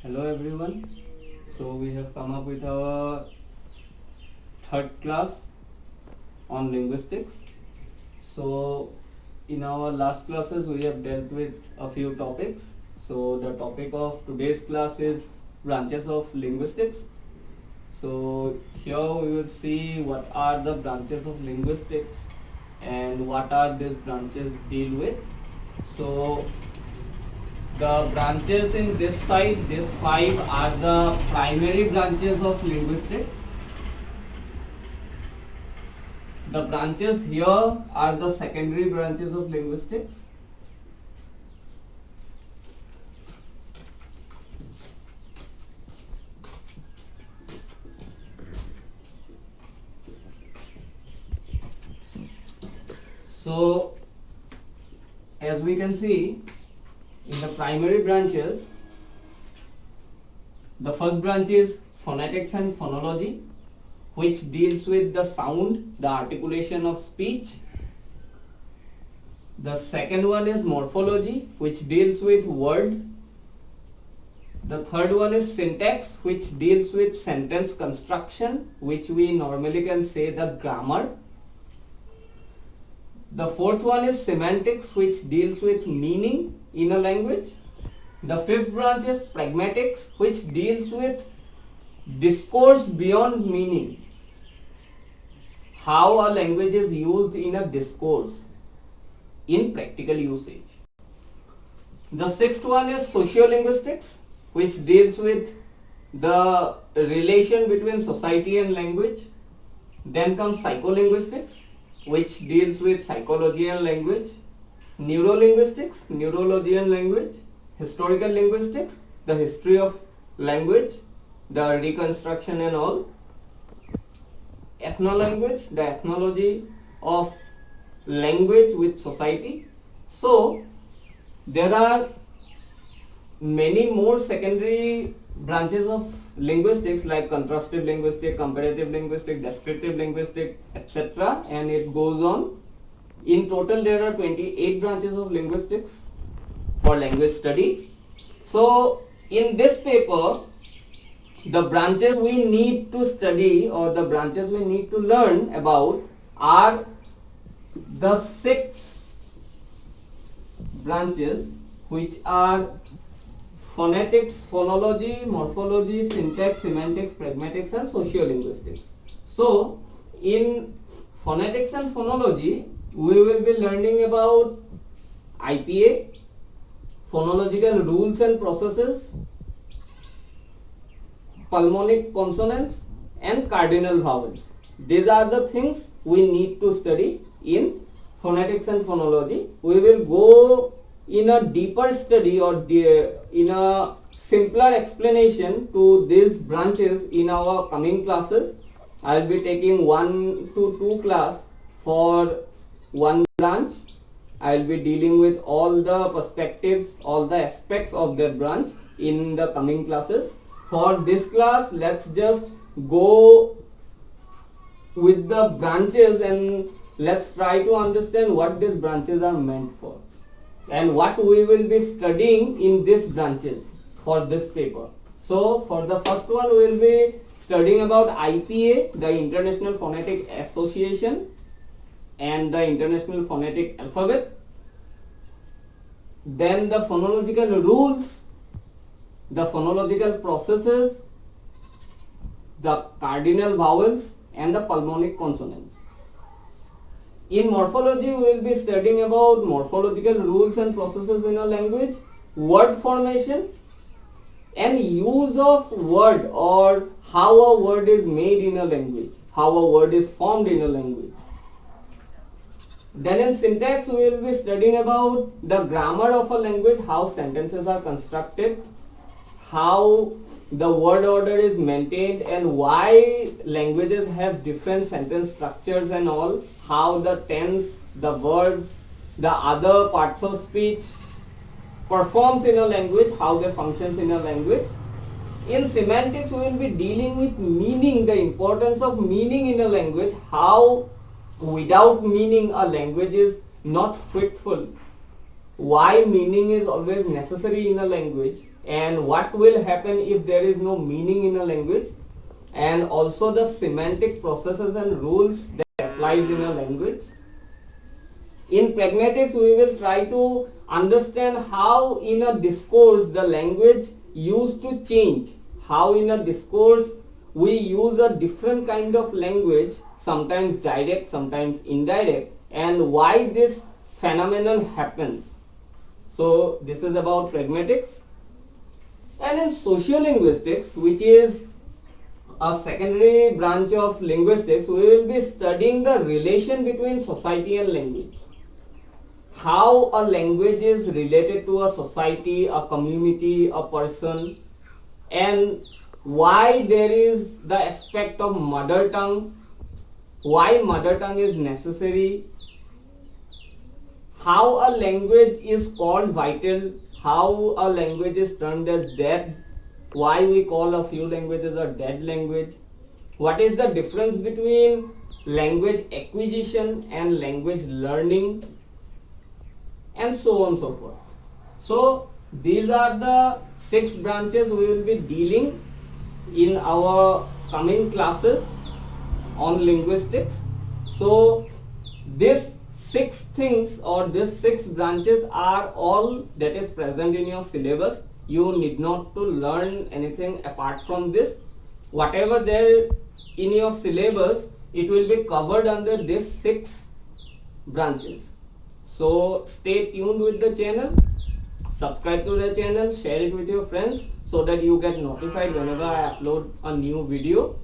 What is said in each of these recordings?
Hello everyone. So we have come up with our third class on linguistics. So in our last classes we have dealt with a few topics. So the topic of today's class is branches of linguistics. So here we will see what are the branches of linguistics and what are these branches deal with. So the branches in this side, these five are the primary branches of linguistics. The branches here are the secondary branches of linguistics. So, as we can see, in the primary branches, the first branch is phonetics and phonology, which deals with the sound, the articulation of speech. The second one is morphology, which deals with word. The third one is syntax, which deals with sentence construction, which we normally can say the grammar. The fourth one is semantics, which deals with meaning in a language. The fifth branch is pragmatics, which deals with discourse beyond meaning. How a language is used in a discourse in practical usage. The sixth one is sociolinguistics, which deals with the relation between society and language. Then comes psycholinguistics, which deals with psychology and language. Neurolinguistics, neurology and language. Historical linguistics, the history of language, the reconstruction and all. Ethnolanguage, the ethnology of language with society. So there are many more secondary branches of linguistics like contrastive linguistics, comparative linguistics, descriptive linguistics, etc. and it goes on. In total there are 28 branches of linguistics for language study. So in this paper, the branches we need to study or the branches we need to learn about are the 6 branches, which are phonetics, phonology, morphology, syntax, semantics, pragmatics and sociolinguistics. So in phonetics and phonology, we will be learning about IPA, phonological rules and processes, pulmonic consonants and cardinal vowels. These are the things we need to study in phonetics and phonology. We will go in a deeper study or in a simpler explanation to these branches in our coming classes. I will be taking 1 to 2 class for one branch. I will be dealing with all the perspectives, all the aspects of that branch in the coming classes. For this class, let's just go with the branches and let's try to understand what these branches are meant for and what we will be studying in these branches for this paper. So for the first one, we will be studying about IPA, the International Phonetic Association and the International Phonetic Alphabet. Then the phonological rules, the phonological processes, the cardinal vowels and the pulmonic consonants. In morphology, we will be studying about morphological rules and processes in a language, word formation and use of word or how a word is made in a language, how a word is formed in a language. Then in syntax, we will be studying about the grammar of a language, how sentences are constructed, how the word order is maintained and why languages have different sentence structures and all, how the tense, the verb, the other parts of speech performs in a language, how they functions in a language. In semantics, we will be dealing with meaning, the importance of meaning in a language, how without meaning a language is not fruitful. why meaning is always necessary in a language, and what will happen if there is no meaning in a language, and also the semantic processes and rules that applies in a language. In pragmatics, we will try to understand how in a discourse the language used to change, how in a discourse we use a different kind of language, sometimes direct, sometimes indirect, and why this phenomenon happens. So this is about pragmatics. And in sociolinguistics, which is a secondary branch of linguistics, we will be studying the relation between society and language. How a language is related to a society, a community, a person, and why there is the aspect of mother tongue, why mother tongue is necessary, how a language is called vital, how a language is termed as dead, why we call a few languages a dead language, what is the difference between language acquisition and language learning, and so on and so forth. So these are the 6 branches we will be dealing in our coming classes on linguistics. So this 6 things or these 6 branches are all that is present in your syllabus. You need not to learn anything apart from this. Whatever there in your syllabus, it will be covered under these 6 branches. So stay tuned with the channel, subscribe to the channel, share it with your friends so that you get notified whenever I upload a new video.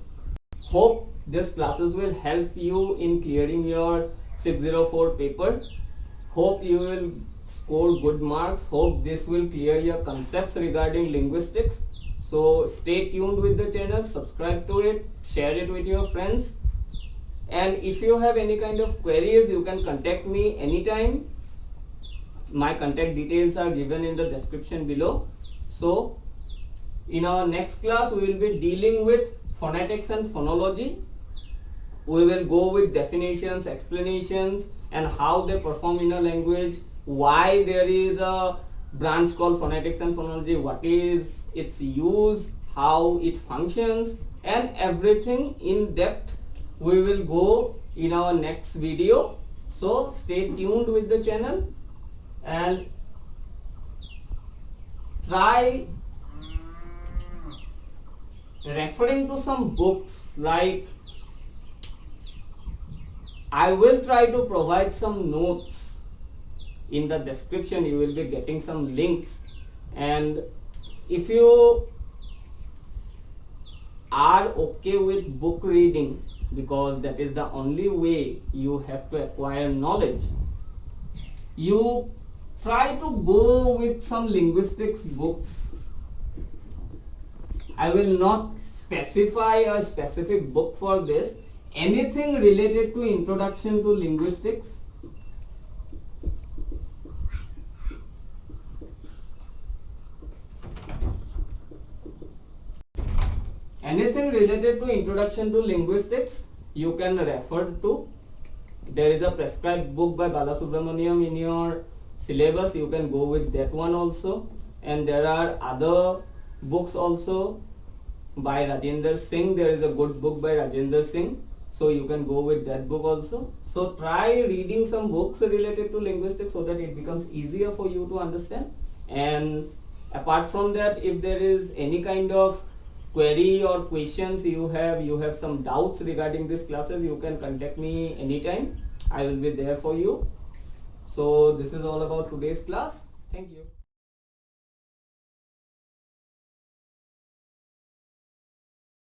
Hope these classes will help you in clearing your 604 paper. Hope you will score good marks. Hope this will clear your concepts regarding linguistics. So stay tuned with the channel, subscribe to it, share it with your friends. And if you have any kind of queries, you can contact me anytime. My contact details are given in the description below. So in our next class, we will be dealing with phonetics and phonology. We will go with definitions, explanations, and how they perform in a language, why there is a branch called phonetics and phonology, what is its use, how it functions, and everything in depth we will go in our next video. So stay tuned with the channel and try referring to some books. Like I will try to provide some notes in the description. You will be getting some links, and if you are okay with book reading, because that is the only way you have to acquire knowledge, you try to go with some linguistics books. I will not specify a specific book for this. Anything related to introduction to linguistics, you can refer to. There is a prescribed book by Balasubramaniam in your syllabus. You can go with that one also. And there are other books also by Rajendra Singh. There is a good book by Rajendra Singh. So you can go with that book also. So try reading some books related to linguistics so that it becomes easier for you to understand. And apart from that, if there is any kind of query or questions you have some doubts regarding these classes, you can contact me anytime. I will be there for you. So this is all about today's class. Thank you.